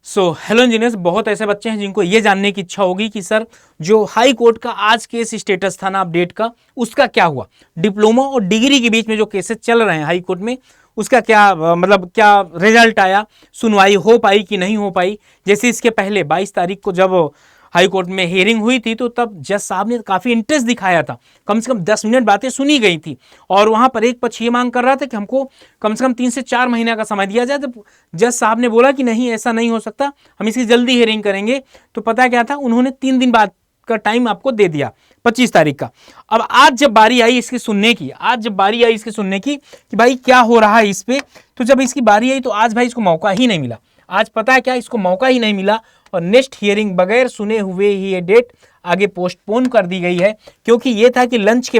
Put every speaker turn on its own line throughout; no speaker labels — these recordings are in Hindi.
हेलो इंजीनियर्स, बहुत ऐसे बच्चे हैं जिनको ये जानने की इच्छा होगी कि सर जो हाई कोर्ट का आज केस स्टेटस था ना अपडेट का, उसका क्या हुआ। डिप्लोमा और डिग्री के बीच में जो केसेस चल रहे हैं हाई कोर्ट में, उसका क्या मतलब क्या रिजल्ट आया, सुनवाई हो पाई कि नहीं हो पाई। जैसे इसके पहले 22 तारीख को जब हाई कोर्ट में हियरिंग हुई थी तो तब जज साहब ने काफी इंटरेस्ट दिखाया था, कम से कम 10 मिनट बातें सुनी गई थी। और वहां पर एक पक्ष ये मांग कर रहा था कि हमको कम से कम 3 से 4 महीने का समय दिया जाए। तो जज साहब ने बोला कि नहीं, ऐसा नहीं हो सकता, हम इसकी जल्दी हियरिंग करेंगे। तो पता क्या था, उन्होंने 3 दिन बाद का टाइम आपको दे दिया, 25 तारीख का। अब आज जब बारी आई इसकी सुनने की, कि भाई क्या हो रहा है इस पे, तो जब इसकी बारी आई तो आज भाई इसको मौका ही नहीं मिला। आज पता है क्या, इसको मौका ही नहीं मिला और नेक्स्ट हियरिंग बगैर सुने हुए ही ये डेट आगे पोस्टपोन कर दी गई है। क्योंकि ये था कि लंच के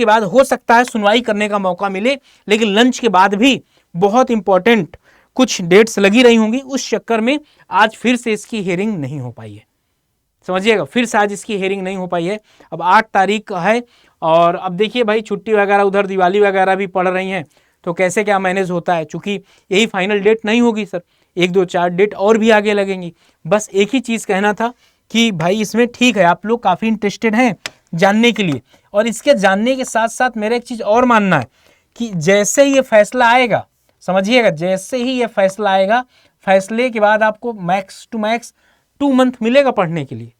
बाद हो सकता है सुनवाई करने का मौका मिले, लेकिन लंच के बाद भी बहुत इंपॉर्टेंट कुछ डेट्स लगी रही होंगी, उस चक्कर में आज फिर से इसकी हियरिंग नहीं हो पाई है। समझिएगा, फिर से आज इसकी हियरिंग नहीं हो पाई है। अब 8 तारीख है और अब देखिए भाई छुट्टी वगैरह, उधर दिवाली वगैरह भी पड़ रही हैं, तो कैसे क्या मैनेज होता है। चूंकि यही फाइनल डेट नहीं होगी सर, 1 2 4 डेट और भी आगे लगेंगी। बस एक ही चीज़ कहना था कि भाई इसमें ठीक है, आप लोग काफ़ी इंटरेस्टेड हैं जानने के लिए, और इसके जानने के साथ साथ मेरा एक चीज़ और मानना है कि जैसे ये फैसला आएगा, समझिएगा, जैसे ही ये फैसला आएगा, फैसले के बाद आपको मैक्स टू मैक्स 2 मंथ मिलेगा पढ़ने के लिए,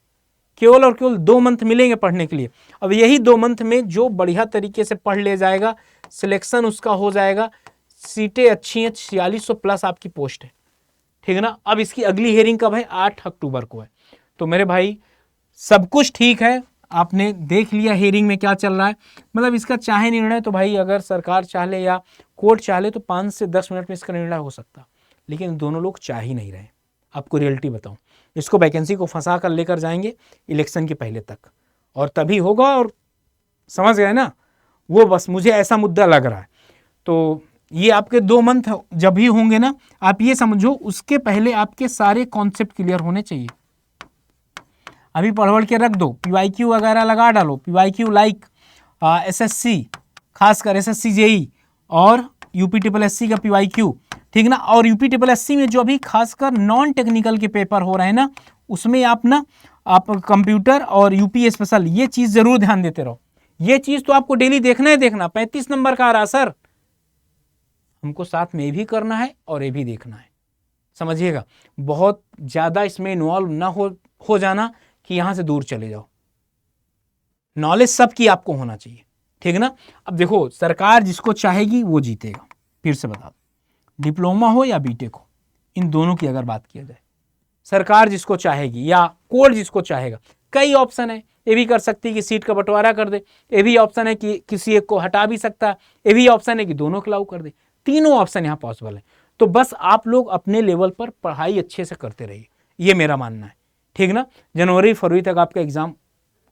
केवल और केवल 2 मंथ मिलेंगे पढ़ने के लिए। अब यही 2 मंथ में जो बढ़िया तरीके से पढ़ ले जाएगा, सिलेक्शन उसका हो जाएगा, सीटें अच्छी हैं, 4600 प्लस आपकी पोस्ट है, ठीक है ना। अब इसकी अगली हियरिंग कब है, 8 अक्टूबर को है। तो मेरे भाई सब कुछ ठीक है, आपने देख लिया हियरिंग में क्या चल रहा है। मतलब इसका चाहे निर्णय तो भाई अगर सरकार चाहे या कोर्ट चाहे तो 5 से 10 मिनट में इसका निर्णय हो सकता, लेकिन दोनों लोग चाह ही नहीं रहे। आपको रियलिटी बताऊं, इसको वैकेंसी को फंसा कर लेकर जाएंगे इलेक्शन के पहले तक, और तभी होगा। और समझ गए ना, वो बस मुझे ऐसा मुद्दा लग रहा है। तो ये आपके 2 मंथ जब भी होंगे ना, आप ये समझो उसके पहले आपके सारे कॉन्सेप्ट क्लियर होने चाहिए। अभी पढ़ के रख दो, PYQ वगैरह लगा डालो, PYQ लाइक SSC, खासकर SSC JE और UPSSC का PYQ, ठीक ना। और UPSSC में जो अभी खासकर नॉन टेक्निकल के पेपर हो रहे हैं ना, उसमें आप कंप्यूटर और यूपी स्पेशल, ये चीज़ जरूर ध्यान देते रहो। ये चीज़ तो आपको डेली देखना ही देखना। 35 नंबर का आ रहा सर, हमको साथ में ये भी करना है और ये भी देखना है, समझिएगा। बहुत ज़्यादा इसमें इन्वॉल्व ना हो जाना कि यहाँ से दूर चले जाओ। नॉलेज सबकी आपको होना चाहिए, ठीक है ना। अब देखो, सरकार जिसको चाहेगी वो जीतेगा। फिर से बता दो, डिप्लोमा हो या बीटेक हो, इन दोनों की अगर बात किया जाए, सरकार जिसको चाहेगी या कोर्ट जिसको चाहेगा, कई ऑप्शन है। ये भी कर सकती है कि सीट का बंटवारा कर दे, ये भी ऑप्शन है कि किसी एक को हटा भी सकता है, ये भी ऑप्शन है कि दोनों को लागू कर दे। तीनों ऑप्शन यहाँ पॉसिबल है। तो बस आप लोग अपने लेवल पर पढ़ाई अच्छे से करते रहिए, ये मेरा मानना है, ठीक ना। जनवरी फरवरी तक आपका एग्जाम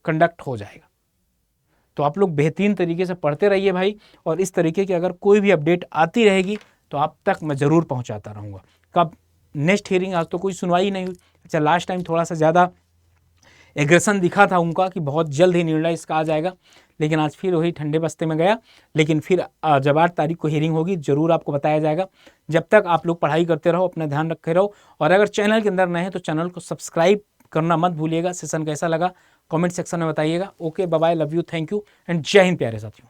कंडक्ट हो जाएगा, तो आप लोग बेहतरीन तरीके से पढ़ते रहिए भाई। और इस तरीके की अगर कोई भी अपडेट आती रहेगी तो आप तक मैं ज़रूर पहुंचाता रहूँगा। कब नेक्स्ट हियरिंग, आज तो कोई सुनवाई नहीं हुई। अच्छा, लास्ट टाइम थोड़ा सा ज़्यादा एग्रेशन दिखा था उनका कि बहुत जल्द ही निर्णय इसका आ जाएगा, लेकिन आज फिर वही ठंडे बस्ते में गया। लेकिन फिर जब 8 तारीख को हियरिंग होगी ज़रूर आपको बताया जाएगा। जब तक आप लोग पढ़ाई करते रहो, अपना ध्यान रखे रहो, और अगर चैनल के अंदर नए हैं तो चैनल को सब्सक्राइब करना मत भूलिएगा। सेशन कैसा लगा कमेंट सेक्शन में बताइएगा। Okay, bye bye, love you, thank you and जय हिंद प्यारे साथियों।